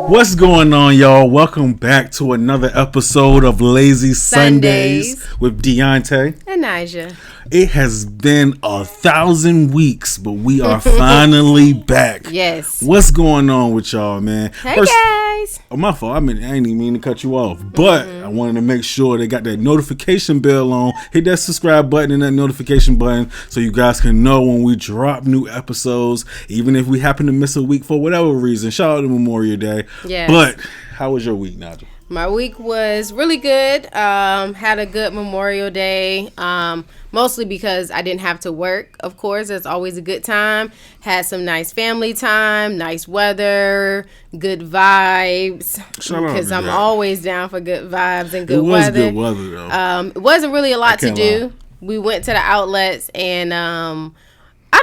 What's going on, y'all? Welcome back to another episode of Lazy Sundays with Dionte and NiJa. It has been 1,000 weeks, but we are finally back. Yes. What's going on with y'all, man? Hey, guys. Oh, my fault. I ain't even mean to cut you off, but I wanted to make sure they got that notification bell on. Hit that subscribe button and that notification button so you guys can know when we drop new episodes, even if we happen to miss a week for whatever reason. Shout out to Memorial Day. Yes. But how was your week, NiJa? My week was really good. Had a good Memorial Day. Mostly because I didn't have to work. Of course, it's always a good time. Had some nice family time, nice weather, good vibes. Because I'm always down for good vibes and good weather. It was good weather, though. It wasn't really a lot to do. We went to the outlets and I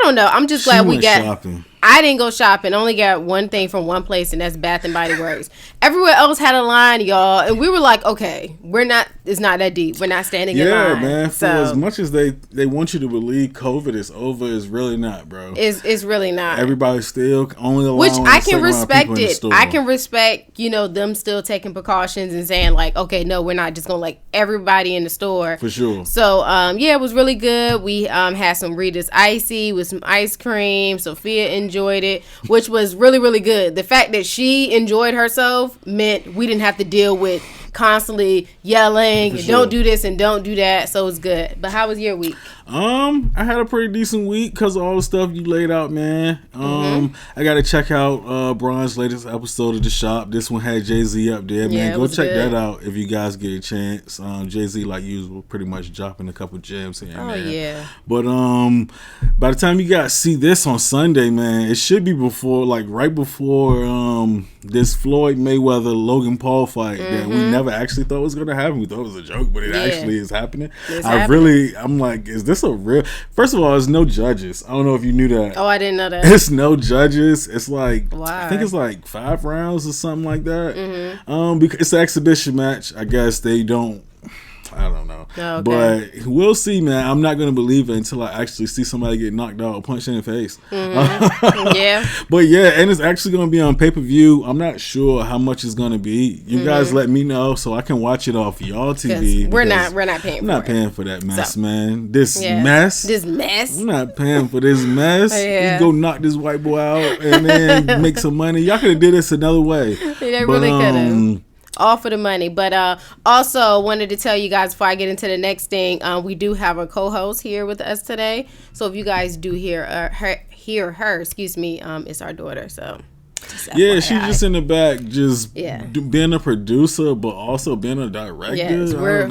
don't know. I'm just glad we got shopping. I didn't go shopping. Only got one thing from one place, and that's Bath and Body Works. Everywhere else had a line, y'all, and we were like, okay, it's not that deep. We're not standing in line. Yeah, man. For as much as they want you to believe COVID is over, it's really not, bro. It's really not. Everybody's still only allowing which I can respect it. I can respect, them still taking precautions and saying like, okay, no, we're not just gonna like everybody in the store. For sure. So yeah, it was really good. We had some Rita's Icy with some ice cream. Sophia enjoyed it, which was really, really good. The fact that she enjoyed herself meant we didn't have to deal with constantly yelling, don't do this and don't do that. So it was good. But how was your week? I had a pretty decent week because of all the stuff you laid out, man. I got to check out Brian's latest episode of The Shop. This one had Jay-Z up there, man. Go check that out if you guys get a chance. Jay-Z, like usual, pretty much dropping a couple gems here and there. Yeah. But by the time you guys see this on Sunday, man, it should be right before this Floyd Mayweather Logan Paul fight that we never actually thought was going to happen. We thought it was a joke, but it actually is happening. I'm like, is this a real? First of all, there's no judges. I don't know if you knew that. Oh, I didn't know that. It's no judges. It's like, why? I think it's like 5 rounds or something like that. Because it's an exhibition match. I guess they don't. I don't know. Okay. But we'll see, man. I'm not going to believe it until I actually see somebody get knocked out or punched in the face. Yeah. But yeah, and it's actually going to be on pay-per-view. I'm not sure how much it's going to be. You guys let me know so I can watch it off y'all TV. We're not paying for it. I'm not paying for that mess, man. This mess. I'm not paying for this mess. You can go knock this white boy out and then make some money. Y'all could have did this another way. They really could have. All for the money. But also wanted to tell you guys before I get into the next thing, we do have a co-host here with us today. So if you guys do hear her, it's our daughter. So yeah, she's just in the back, just being a producer, but also being a director. Yes, we're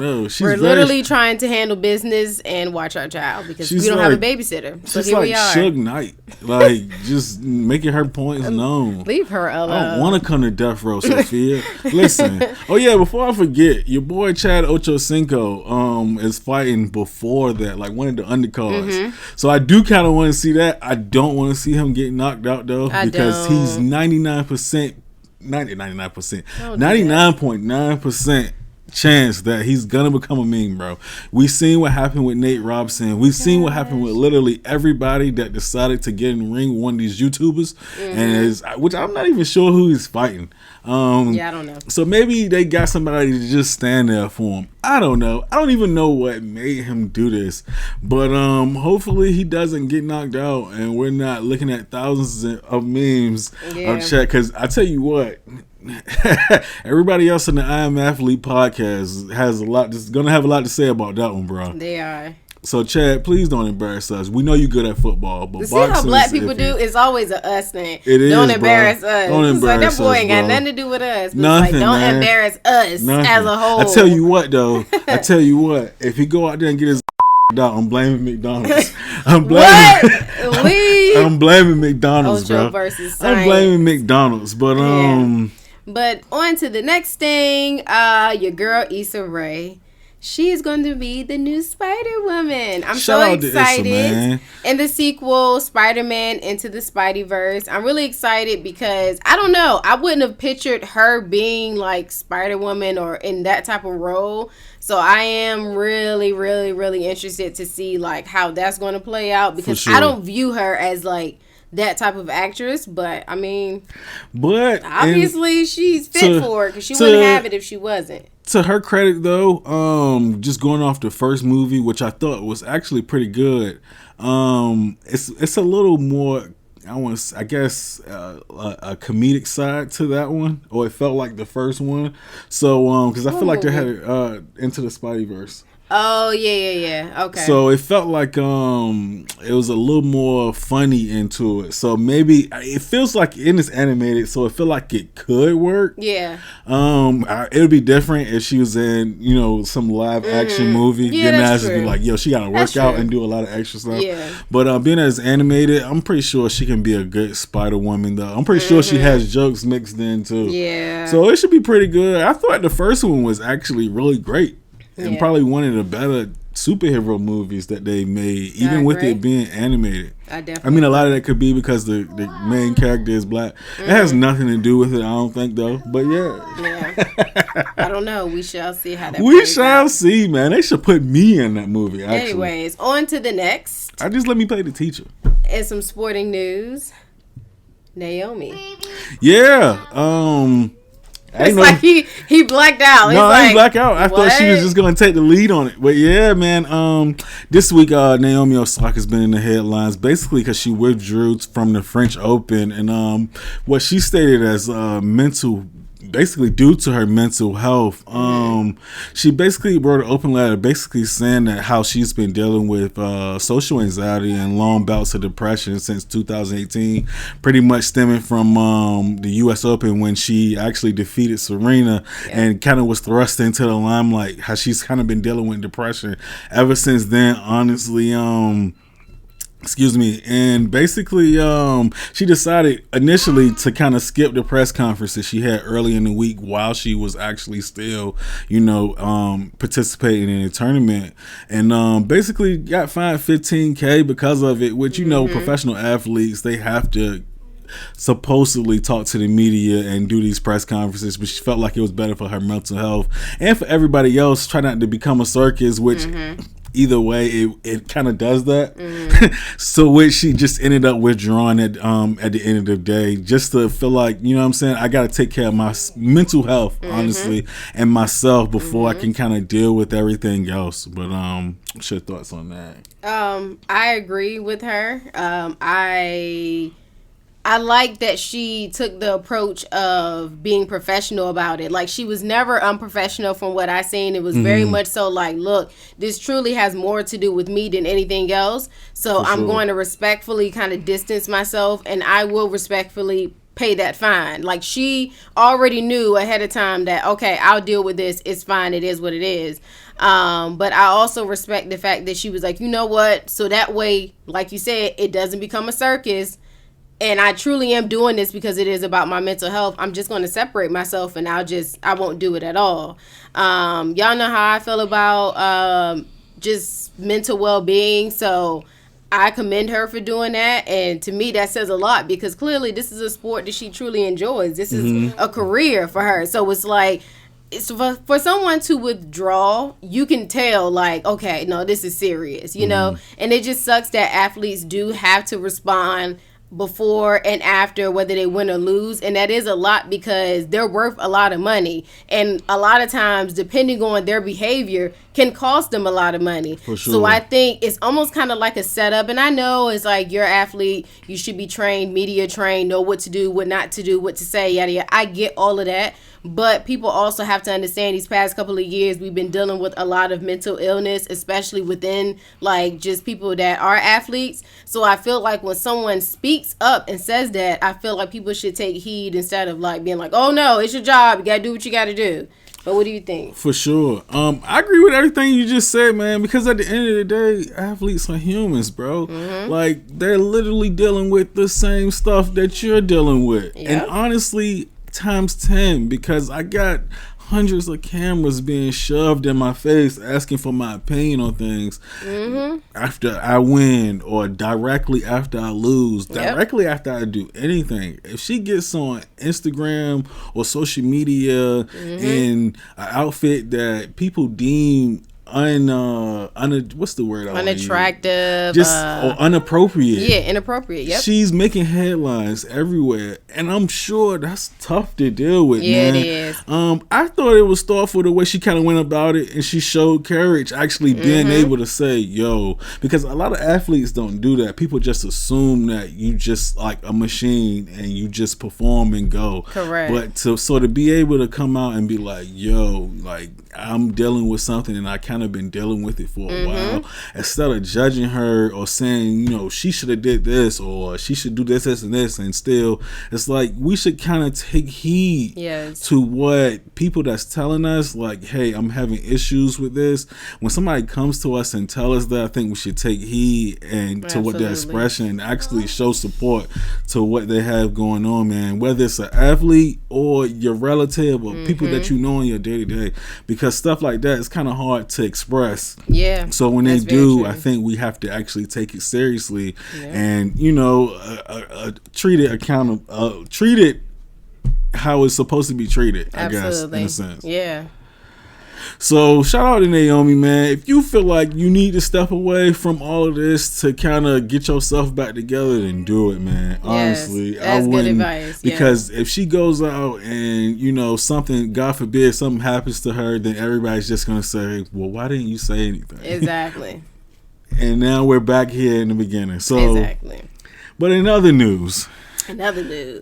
literally trying to handle business and watch our child because we don't have a babysitter. So here we are. Suge Knight, like just making her points known. Leave her alone. I don't want to come to death row, Sophia. Listen. Oh yeah, before I forget, your boy Chad Ocho-Cinco is fighting before that, like one of the undercards. So I do kind of want to see that. I don't want to see him get knocked out though, because he's 99.9% chance that he's gonna become a meme, bro. We seen what happened with Nate Robinson. We've seen what happened with literally everybody that decided to get in the ring with one of these YouTubers, and which I'm not even sure who he's fighting. I don't know. So maybe they got somebody to just stand there for him. I don't know. I don't even know what made him do this, but hopefully he doesn't get knocked out, and we're not looking at thousands of memes of Chat. Because I tell you what. Everybody else in the I Am Athlete podcast has gonna have a lot to say about that one, bro. They are. So Chad, please don't embarrass us. We know you're good at football, but see how black people do? It's always a us thing. It is. Don't embarrass us. Don't embarrass us. That boy ain't got nothing to do with us. But nothing, it's like, don't embarrass us as a whole. I tell you what, though. If he go out there and get his out, I'm blaming McDonald's. I'm blaming McDonald's, Ocho bro. Versus I'm blaming McDonald's, but But on to the next thing, your girl Issa Rae. She is going to be the new Spider-Woman. I'm so excited. Issa, and the sequel, Spider-Man Into the Spideyverse. I'm really excited because, I don't know, I wouldn't have pictured her being like Spider-Woman or in that type of role. So I am really, really, really interested to see like how that's going to play out because I don't view her as like that type of actress, but I mean, obviously she's fit for it because she wouldn't have it if she wasn't. To her credit, though, just going off the first movie, which I thought was actually pretty good, it's a little more, I guess, a comedic side to that one, or it felt like the first one. So, because I feel like they had Into the Spideyverse. Oh, yeah. Okay. So it felt like it was a little more funny into it. So maybe it feels like it is animated, so it feel like it could work. Yeah. It would be different if she was in, some live action movie. Yeah, then that's just true. be like, yo, she gotta work out and do a lot of extra stuff. Yeah. But being as animated, I'm pretty sure she can be a good Spider-Woman, though. I'm pretty sure she has jokes mixed in too. Yeah. So it should be pretty good. I thought the first one was actually really great. And probably one of the better superhero movies that they made, even with it being animated. I mean, a lot of that could be because the main character is black. It has nothing to do with it, I don't think, though. But yeah. I don't know. We shall see how that We shall see, man. They should put me in that movie, actually. Anyways, on to the next. Just let me play the teacher. And some sporting news. Naomi. Yeah. It's like he blacked out. No, I didn't black out. I thought she was just going to take the lead on it. But yeah, man, this week Naomi Osaka has been in the headlines basically because she withdrew from the French Open. And what she stated as basically due to her mental health. She basically wrote an open letter basically saying that how she's been dealing with social anxiety and long bouts of depression since 2018, pretty much stemming from the US Open when she actually defeated Serena and kind of was thrust into the limelight, how she's kind of been dealing with depression ever since then, honestly. And basically she decided initially to kind of skip the press conference that she had early in the week while she was actually still participating in a tournament, and basically got fined $15,000 because of it, which professional athletes, they have to supposedly talk to the media and do these press conferences, but she felt like it was better for her mental health and for everybody else. Try not to become a circus, which either way it kind of does that. So which she just ended up withdrawing at the end of the day, just to feel like, you know what I'm saying, I gotta take care of my mental health, honestly, and myself before I can kind of deal with everything else. But what's your thoughts on that? I agree with her. I like that she took the approach of being professional about it. Like, she was never unprofessional from what I seen. It was very much so like, look, this truly has more to do with me than anything else. So I'm going to respectfully kind of distance myself, and I will respectfully pay that fine. Like, she already knew ahead of time that, okay, I'll deal with this. It's fine. It is what it is. But I also respect the fact that she was like, you know what? So that way, like you said, it doesn't become a circus. And I truly am doing this because it is about my mental health. I'm just going to separate myself, and I won't do it at all. Y'all know how I feel about just mental well-being. So I commend her for doing that. And to me, that says a lot, because clearly this is a sport that she truly enjoys. This is a career for her. So it's like, for someone to withdraw, you can tell, like, okay, no, this is serious, you know? And it just sucks that athletes do have to respond before and after, whether they win or lose, and that is a lot because they're worth a lot of money, and a lot of times, depending on their behavior, can cost them a lot of money. For sure. So I think it's almost kind of like a setup, and I know it's like, you're an athlete, you should be trained, media trained, know what to do, what not to do, what to say, yada yada. I get all of that, but people also have to understand these past couple of years we've been dealing with a lot of mental illness, especially within like just people that are athletes. So I feel like when someone speaks up and says that, I feel like people should take heed instead of like being like, oh no, it's your job, you gotta do what you gotta do. But what do you think? For sure. I agree with everything you just said, man, because at the end of the day, athletes are humans, bro. Like, they're literally dealing with the same stuff that you're dealing with. And honestly, times 10, because I got hundreds of cameras being shoved in my face asking for my opinion on things after I win or directly after I lose, directly after I do anything. If she gets on Instagram or social media in an outfit that people deem what's the word? Unattractive, or unappropriate. Yeah, inappropriate. Yep. She's making headlines everywhere, and I'm sure that's tough to deal with. Yeah, man. it is. I thought it was thoughtful the way she kind of went about it, and she showed courage, actually being able to say, "Yo," because a lot of athletes don't do that. People just assume that you just like a machine and you just perform and go. Correct. But to be able to come out and be like, "Yo, like I'm dealing with something, and I kind of been dealing with it for a while," instead of judging her or saying, you know, she should have did this or she should do this, and this, and still, it's like we should kind of take heed to what people that's telling us, like, hey, I'm having issues with this. When somebody comes to us and tell us that, I think we should take heed and to what their expression and actually show support to what they have going on, man. Whether it's an athlete or your relative or people that you know in your day to day, because stuff like that is kind of hard to express. Yeah. So when they do, I think we have to actually take it seriously and, you know, treat it how it's supposed to be treated. I guess, in a sense. Yeah. So shout out to Naomi, man. If you feel like you need to step away from all of this to kind of get yourself back together, then do it, man. Honestly, I wouldn't. Good advice. Because if she goes out and, you know, something, God forbid, something happens to her, then everybody's just gonna say, "Well, why didn't you say anything?" Exactly. And now we're back here in the beginning. So exactly. But in other news.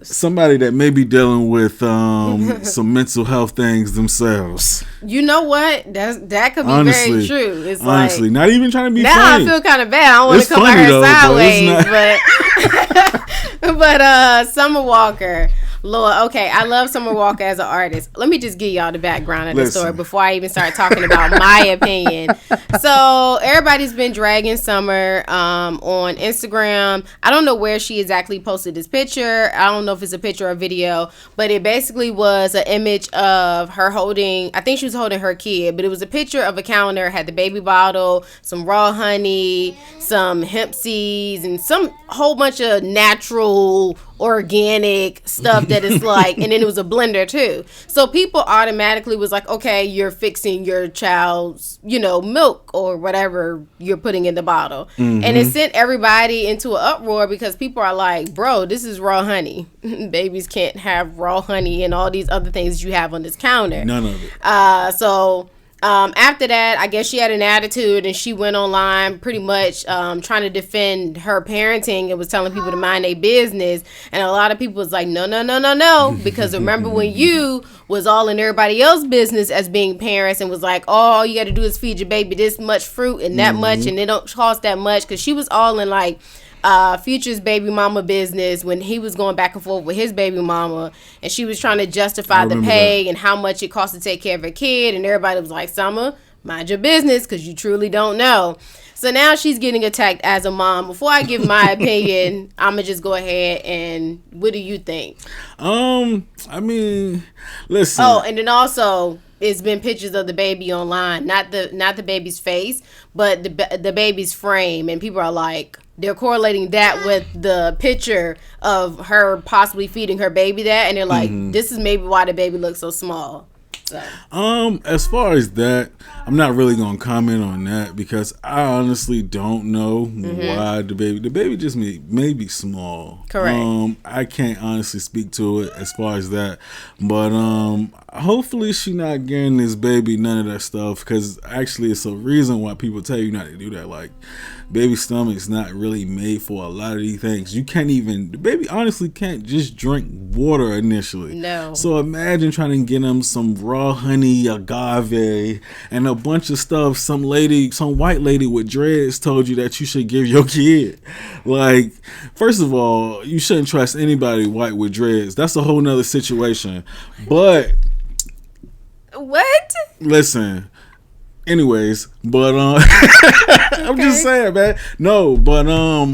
Somebody that may be dealing with some mental health things themselves. You know what? That could be very true. It's honestly, like, not even trying to be now funny. I feel kind of bad. I don't want to come at her sideways, but Summer Walker. Lord, okay, I love Summer Walker as an artist. Let me just give y'all the background of the story before I even start talking about my opinion. So everybody's been dragging Summer on Instagram. I don't know where she exactly posted this picture. I don't know if it's a picture or video, but it basically was an image of her holding, I think she was holding her kid, but it was a picture of a calendar, had the baby bottle, some raw honey, some hemp seeds, and some whole bunch of natural organic stuff that is like, and then it was a blender too. So people automatically was like, okay, you're fixing your child's, you know, milk or whatever you're putting in the bottle. And it sent everybody into an uproar because people are like, bro, this is raw honey. Babies can't have raw honey and all these other things you have on this counter. None of it. After that, I guess she had an attitude and she went online pretty much trying to defend her parenting and was telling people to mind their business. And a lot of people was like, no, because remember when you was all in everybody else's business as being parents and was like, oh, all you got to do is feed your baby this much fruit and that much and it don't cost that much, because she was all in like Future's baby mama business when he was going back and forth with his baby mama, and she was trying to justify the pay and how much it cost to take care of her kid, and everybody was like, Summer, mind your business because you truly don't know. So now she's getting attacked as a mom. Before I give my opinion, I'm gonna just go ahead and what do you think? I mean, listen. Oh, and then also it's been pictures of the baby online, not the baby's face, but the baby's frame, and people are like, they're correlating that with the picture of her possibly feeding her baby that, and they're like, this is maybe why the baby looks so small. So. As far as that, I'm not really gonna comment on that because I honestly don't know why the baby just may be small. Correct. I can't honestly speak to it as far as that, but hopefully she not getting this baby none of that stuff, because actually it's a reason why people tell you not to do that. Like, baby stomach's not really made for a lot of these things. The baby honestly can't just drink water initially. No. So imagine trying to get them some raw honey, agave, and a bunch of stuff some white lady with dreads told you that you should give your kid. Like, first of all, you shouldn't trust anybody white with dreads. That's a whole nother situation. But what? Listen. Anyways, but I'm just saying, man. No, but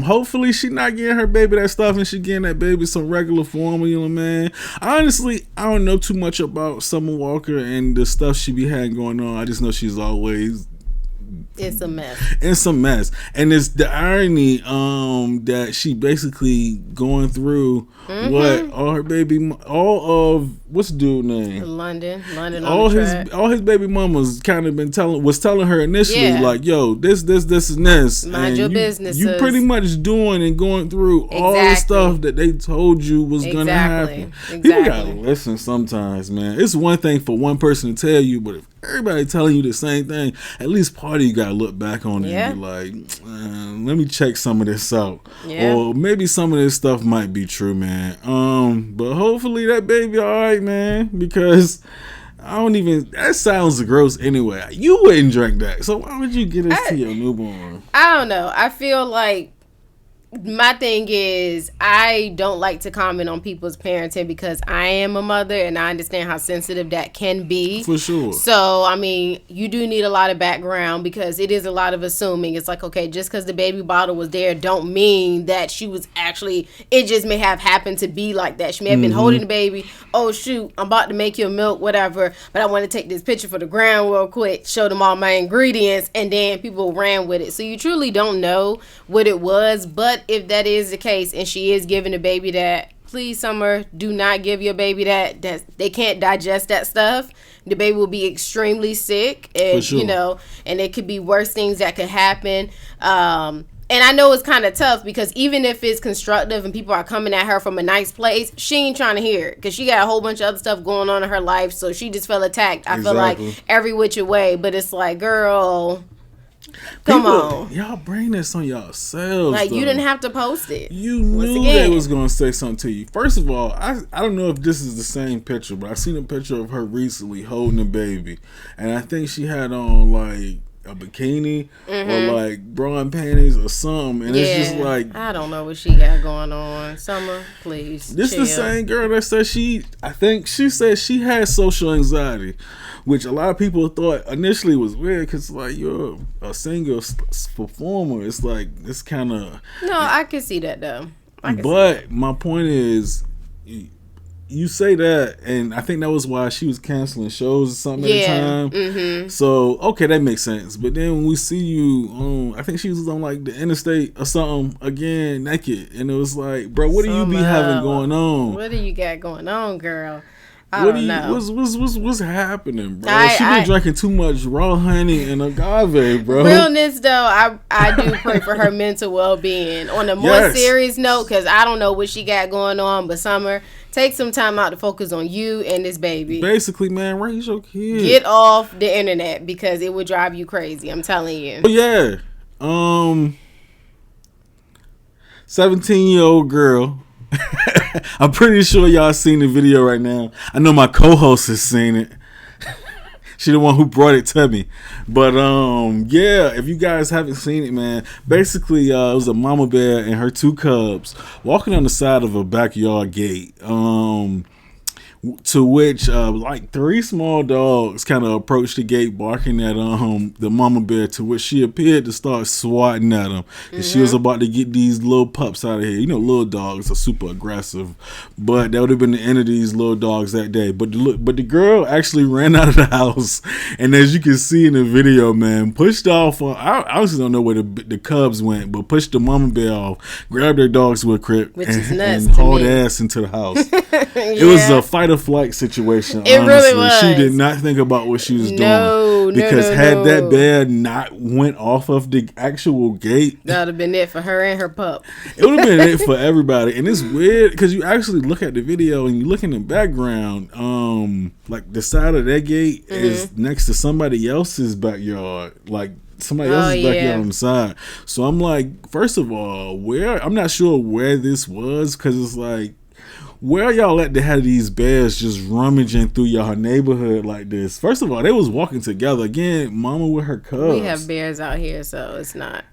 hopefully she not getting her baby that stuff and she getting that baby some regular formula, man. Honestly, I don't know too much about Summer Walker and the stuff she be having going on. I just know she's always it's a mess. And it's the irony that she basically going through what all of what's the dude name? London. All his baby mamas kind of been telling her initially like, yo, this and this. Mind your business. You pretty much doing and going through all the stuff that they told you was gonna happen. People gotta listen sometimes, man. It's one thing for one person to tell you, but if everybody telling you the same thing, at least part of you gotta look back on it and be like, let me check some of this out. Or maybe some of this stuff might be true, man. But hopefully that baby alright, man, because that sounds gross anyway. You wouldn't drink that, so why would you get this to your newborn? I don't know. I feel like my thing is I don't like to comment on people's parenting because I am a mother and I understand how sensitive that can be. For sure. So, I mean, you do need a lot of background because it is a lot of assuming. It's like, okay, just because the baby bottle was there don't mean that she was actually, it just may have happened to be like that. She may have been holding the baby. Oh, shoot, I'm about to make your milk, whatever. But I want to take this picture for the gram real quick, show them all my ingredients, and then people ran with it. So you truly don't know what it was, but if that is the case and she is giving the baby that, please, Summer, do not give your baby that they can't digest that stuff. The baby will be extremely sick, and you know, and it could be worse things that could happen. And I know it's kind of tough because even if it's constructive and people are coming at her from a nice place, she ain't trying to hear it because she got a whole bunch of other stuff going on in her life, so she just felt attacked. I feel like every which way, but it's like, girl, come on. Y'all bring this on yourselves. Like, you didn't have to post it. You knew they was going to say something to you. First of all, I don't know if this is the same picture, but I seen a picture of her recently holding a baby. And I think she had on, like, a bikini or, like, bra and panties or something. And it's just like, I don't know what she got going on. Summer, please. This is the same girl that said I think she said she had social anxiety, which a lot of people thought initially was weird because, like, you're a singer performer. It's like, it's kind of... No, I can see that, though. But my point is, you say that, and I think that was why she was canceling shows or something at the time. So, okay, that makes sense. But then when we see you, I think she was on, like, the interstate or something, again, naked. And it was like, bro, what do you be having going on? What do you got going on, girl? I don't know. What's happening, bro? She been drinking too much raw honey and agave, bro. Realness, though, I do pray for her mental well-being. On a more serious note, because I don't know what she got going on, but Summer, take some time out to focus on you and this baby. Basically, man, raise your kid. Get off the internet because it would drive you crazy. I'm telling you. Oh, yeah. 17-year-old girl. I'm pretty sure y'all seen the video right now. I know my co-host has seen it. She the one who brought it to me. But yeah, if you guys haven't seen it, man, basically it was a mama bear and her two cubs walking on the side of a backyard gate. To which like three small dogs kind of approached the gate barking at the mama bear, to which she appeared to start swatting at them. And she was about to get these little pups out of here. You know, little dogs are super aggressive, but that would have been the end of these little dogs that day. But the girl actually ran out of the house, and as you can see in the video, man, pushed off. I honestly don't know where the cubs went, but pushed the mama bear off, grabbed their dogs to a crib, and hauled ass into the house. It was a fight or flight situation. It really was. She did not think about what she was doing, because had that bear not went off of the actual gate, that would have been it for her and her pup. It would have been it for everybody. And it's weird because you actually look at the video and you look in the background, like the side of that gate is next to somebody else's backyard, like somebody else's backyard on the side. So I'm like, first of all, I'm not sure where this was, because it's like, where y'all at to have these bears just rummaging through your neighborhood like this? First of all, they was walking together. Again, mama with her cubs. We have bears out here, so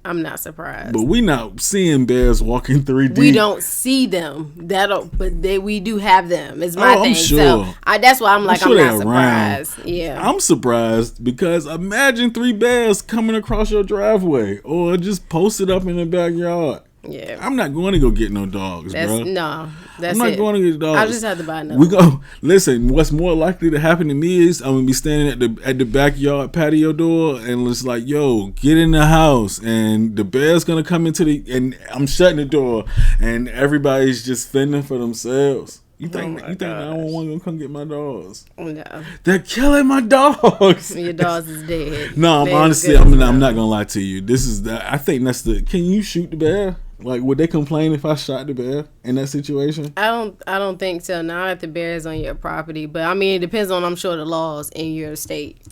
I'm not surprised. But we not seeing bears walking 3D. We don't see them. We do have them. It's my thing. I'm sure. So that's why I'm not surprised. Around. Yeah. I'm surprised because imagine 3 bears coming across your driveway or just posted up in the backyard. Yeah, I'm not going to go get no dogs, bro. No, I'm not going to get dogs. I'll just have to buy another. Listen, what's more likely to happen to me is I'm going to be standing at the backyard patio door, and it's like, yo, get in the house, and the bear's going to come and I'm shutting the door, and everybody's just fending for themselves. You think 911 gonna come get my dogs? No. They're killing my dogs. Your dogs is dead. No, I'm not gonna lie to you. This is I think that's can you shoot the bear? Like, would they complain if I shot the bear in that situation? I don't think so. Not if the bear is on your property, but I mean, it depends on, I'm sure, the laws in your state.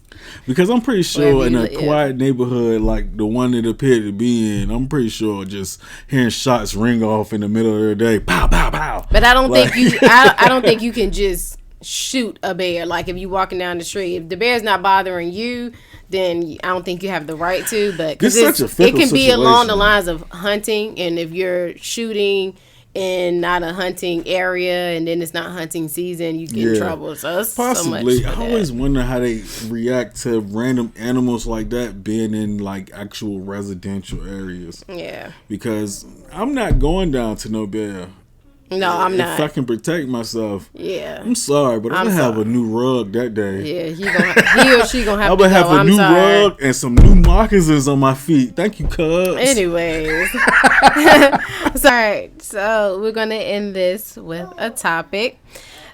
Because I'm pretty sure in a quiet neighborhood like the one it appeared to be in, I'm pretty sure just hearing shots ring off in the middle of the day, pow, pow, pow. But I don't think I don't think you can just shoot a bear. Like, if you're walking down the street, if the bear's not bothering you, then I don't think you have the right to. But it can be along the lines of hunting, and if you're shooting in not a hunting area and then it's not hunting season, you get in trouble. So it's possibly. So much I always wonder how they react to random animals like that being in like actual residential areas. Yeah. Because I'm not going down to no bear. No, I'm not. If I can protect myself. Yeah. I'm sorry, but I'm going to have a new rug that day. Yeah, he or she going to have to go. I'm going to have a new rug and some new moccasins on my feet. Thank you, cuz. Anyways. Sorry. So we're going to end this with a topic.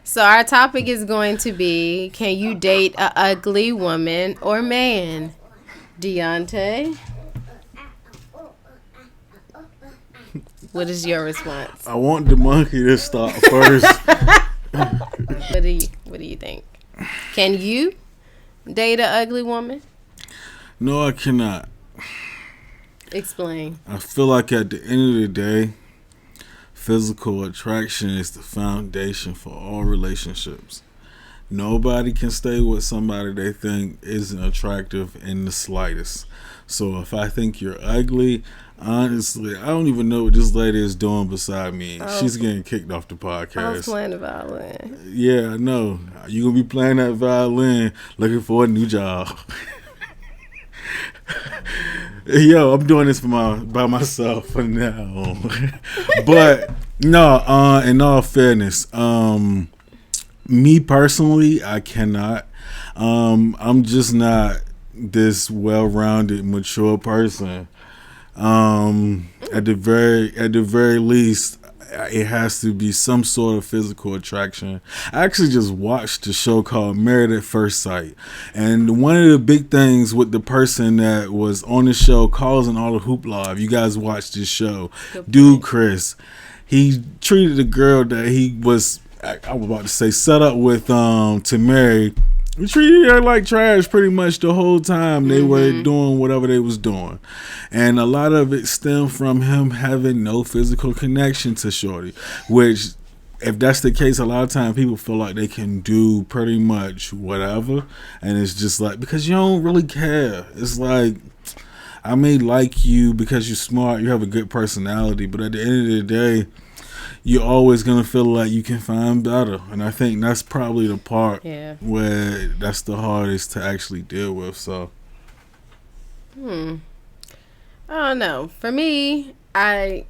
So our topic is going to be, can you date an ugly woman or man? Dionte? What is your response? I want the monkey to start first. What do you think? Can you date an ugly woman? No, I cannot. Explain. I feel like at the end of the day, physical attraction is the foundation for all relationships. Nobody can stay with somebody they think isn't attractive in the slightest. So if I think you're ugly, honestly, I don't even know what this lady is doing beside me. She's getting kicked off the podcast. I was playing the violin. Yeah, I know. You gonna be playing that violin, looking for a new job. Yo, I'm doing this by myself for now. But no, in all fairness, me personally, I cannot. I'm just not this well-rounded, mature person. At the very least, it has to be some sort of physical attraction. I actually just watched the show called Married at First Sight, and one of the big things with the person that was on the show causing all the hoopla, if you guys watched this show, dude Chris, he treated the girl that he was, I was about to say, set up with to marry. We treated her like trash pretty much the whole time they were doing whatever they was doing. And a lot of it stemmed from him having no physical connection to shorty, which, if that's the case, a lot of times people feel like they can do pretty much whatever. And it's just like, because you don't really care. It's like, I may like you because you're smart, you have a good personality, but at the end of the day, you're always going to feel like you can find better. And I think that's probably the part where that's the hardest to actually deal with. So, I don't know. For me, I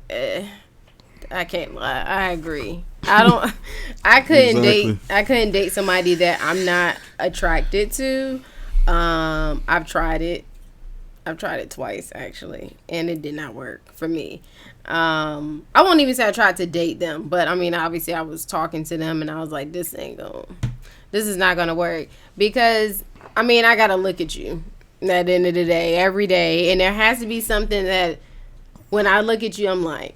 can't lie. I agree. I couldn't date somebody that I'm not attracted to. I've tried it twice, actually, and it did not work for me. I won't even say I tried to date them, but I mean, obviously I was talking to them and I was like, this is not gonna work, because I mean, I gotta look at you at the end of the day, every day, and there has to be something that when I look at you, I'm like,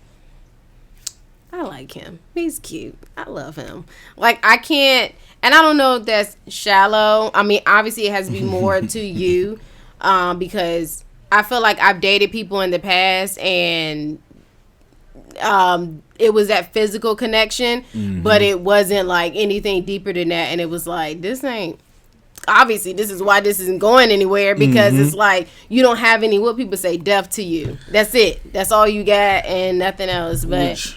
I like him, he's cute, I love him. Like, I can't, and I don't know if that's shallow. I mean, obviously it has to be more to you, because I feel like I've dated people in the past and it was that physical connection, but it wasn't like anything deeper than that. And it was like, this is why this isn't going anywhere, because it's like you don't have any, what people say, depth to you. That's it. That's all you got and nothing else. But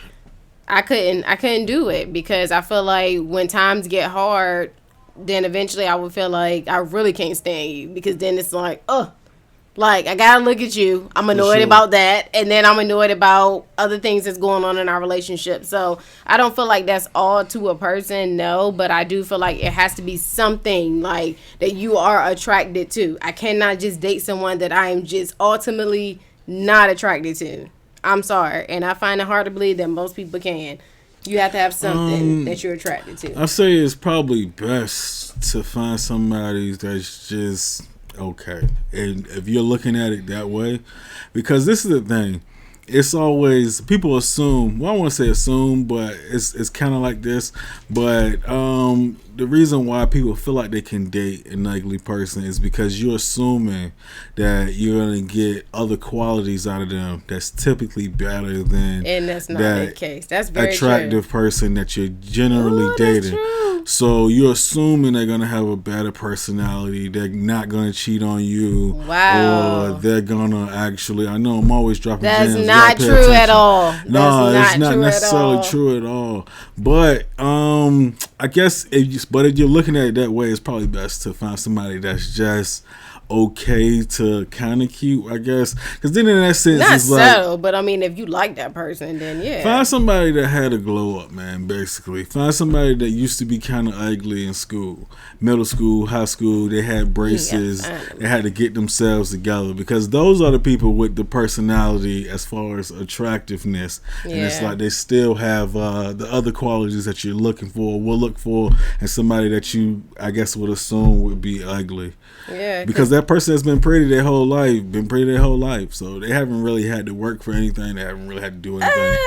I couldn't do it, because I feel like when times get hard, then eventually I would feel like I really can't stand you, because then it's like, like, I gotta look at you. I'm annoyed about that. And then I'm annoyed about other things that's going on in our relationship. So I don't feel like that's all to a person, no. But I do feel like it has to be something like that you are attracted to. I cannot just date someone that I am just ultimately not attracted to. I'm sorry. And I find it hard to believe that most people can. You have to have something that you're attracted to. I say it's probably best to find somebody that's just okay. And if you're looking at it that way, because this is the thing. It's always, people assume, well, I want to say assume, but it's kind of like this. But the reason why people feel like they can date an ugly person is because you're assuming that you're going to get other qualities out of them that's typically better than, and that's not the case. That's very attractive true. Person that you're generally dating. So you're assuming they're going to have a better personality. They're not going to cheat on you. Wow. Or they're going to actually, I know I'm always dropping that's gems. Not true at all. No, it's not necessarily true at all. But I guess if you're looking at it that way, it's probably best to find somebody that's just okay to kind of cute, I guess. Because then in that sense, not it's subtle, but I mean, if you like that person, then yeah. Find somebody that had a glow up, man, basically. Find somebody that used to be kind of ugly in school. Middle school, high school, they had braces. They had to get themselves together. Because those are the people with the personality as far as attractiveness. Yeah. And it's like they still have the other qualities that you're looking for, will look for, and somebody that you, I guess, would assume would be ugly. Yeah, because that person has been pretty their whole life, so they haven't really had to work for anything. They haven't really had to do anything.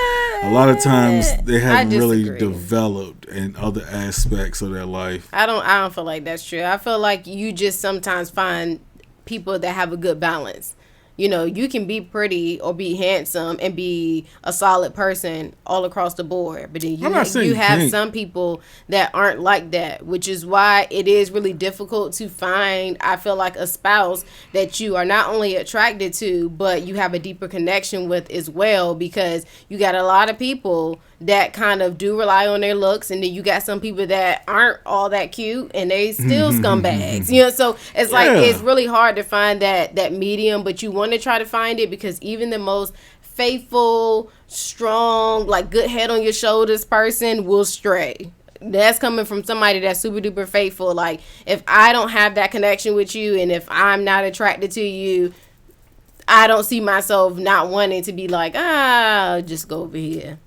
A lot of times they haven't really developed in other aspects of their life. I don't feel like that's true. I feel like you just sometimes find people that have a good balance. You know, you can be pretty or be handsome and be a solid person all across the board. But then you have some people that aren't like that, which is why it is really difficult to find, I feel like, a spouse that you are not only attracted to, but you have a deeper connection with as well, because you got a lot of people that kind of do rely on their looks, and then you got some people that aren't all that cute and they still scumbags, you know. So it's like it's really hard to find that medium, but you want to try to find it, because even the most faithful, strong, like good head on your shoulders person will stray. That's coming from somebody that's super duper faithful. Like, if I don't have that connection with you, and if I'm not attracted to you, I don't see myself not wanting to be like, just go over here.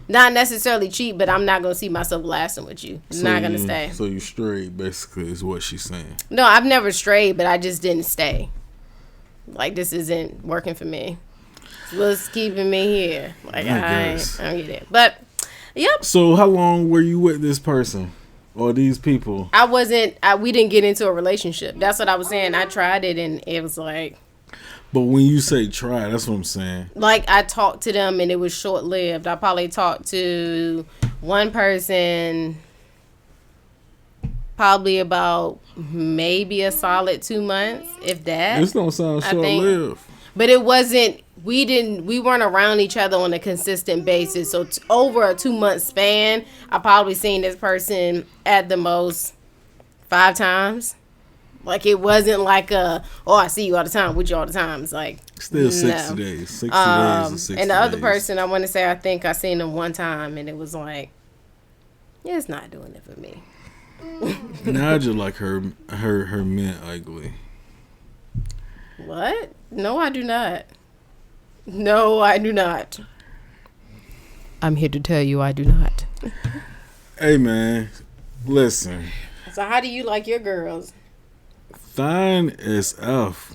Not necessarily cheap, but I'm not going to see myself lasting with you. I'm not going to stay. So you strayed, basically, is what she's saying. No, I've never strayed, but I just didn't stay. Like, this isn't working for me. What's keeping me here? Like, I don't get it. But, yep. So how long were you with this person or these people? We didn't get into a relationship. That's what I was saying. I tried it, and it was like. But when you say try, that's what I'm saying. Like, I talked to them, and it was short-lived. I probably talked to one person probably about maybe a solid 2 months, if that. This don't sound short-lived. But it wasn't, we weren't around each other on a consistent basis. So over a 2 month span, I probably seen this person at the most 5 times. Like, it wasn't like I see you all the time, with you all the time. It's like, still 60 days. 60 days is 60 And the other days. person, I want to say, I think I seen him one time, and it was like, yeah, it's not doing it for me. NiJa like her men ugly. What? No, I do not. No, I do not. I'm here to tell you I do not. Hey, man, listen. So how do you like your girls? Fine as F.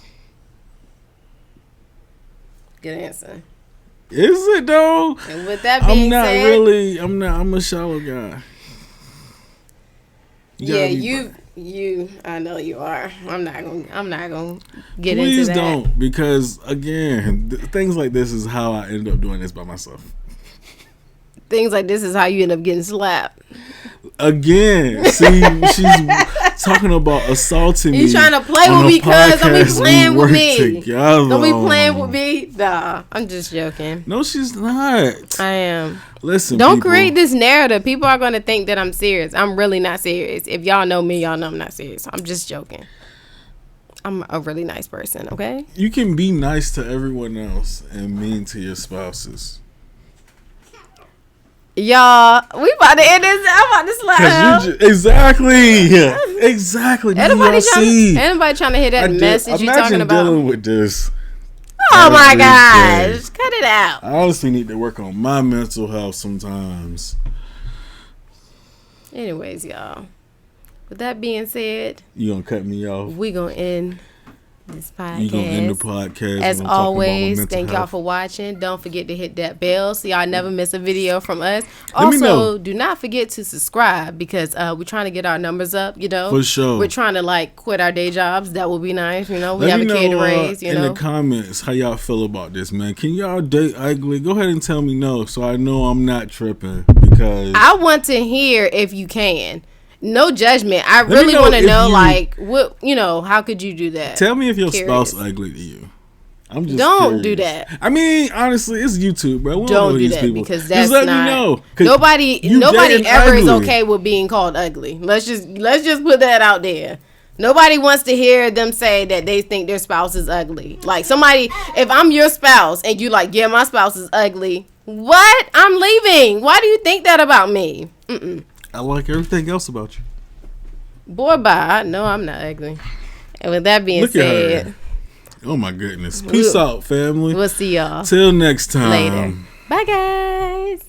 Good answer. Is it though? And with that being said, I'm a shallow guy. You I know you are. I'm not gonna get into that. Please don't, because again, things like this is how I end up doing this by myself. Things like this is how you end up getting slapped. Again, see, she's talking about assaulting me. You trying to play with me, cuz? Don't be playing with me. Don't be playing with me. Nah, I'm just joking. No, she's not. I am. Listen, don't create this narrative. People are going to think that I'm serious. I'm really not serious. If y'all know me, y'all know I'm not serious. I'm just joking. I'm a really nice person, okay? You can be nice to everyone else and mean to your spouses. Y'all, we about to end this. I'm about to slap. Exactly. Anybody trying to hear that message you talking about? Dealing with this. Oh my gosh. Cut it out. I honestly need to work on my mental health sometimes. Anyways, y'all. With that being said, you gonna cut me off? We gonna end this podcast. You gonna end the podcast? As always, thank y'all for watching. Don't forget to hit that bell so y'all never miss a video from us. Also, do not forget to subscribe because we're trying to get our numbers up. You know, for sure. We're trying to like quit our day jobs. That would be nice. You know, we have a kid to raise. You know, in the comments, how y'all feel about this, man? Can y'all date ugly? Go ahead and tell me no, so I know I'm not tripping. Because I want to hear if you can. No judgment. I really want to know, like, what, you know, how could you do that? Tell me if your spouse ugly to you. I'm just don't curious. do that. I mean, honestly, it's YouTube, bro. Don't do that people. Because that's just let not. Me know, nobody ever is okay with being called ugly. Let's just put that out there. Nobody wants to hear them say that they think their spouse is ugly. Like somebody, if I'm your spouse and you like, yeah, my spouse is ugly. What? I'm leaving. Why do you think that about me? I like everything else about you. Boy, bye. No, I'm not ugly. And with that being said. Oh, my goodness. Peace out, family. We'll see y'all. Till next time. Later. Bye, guys.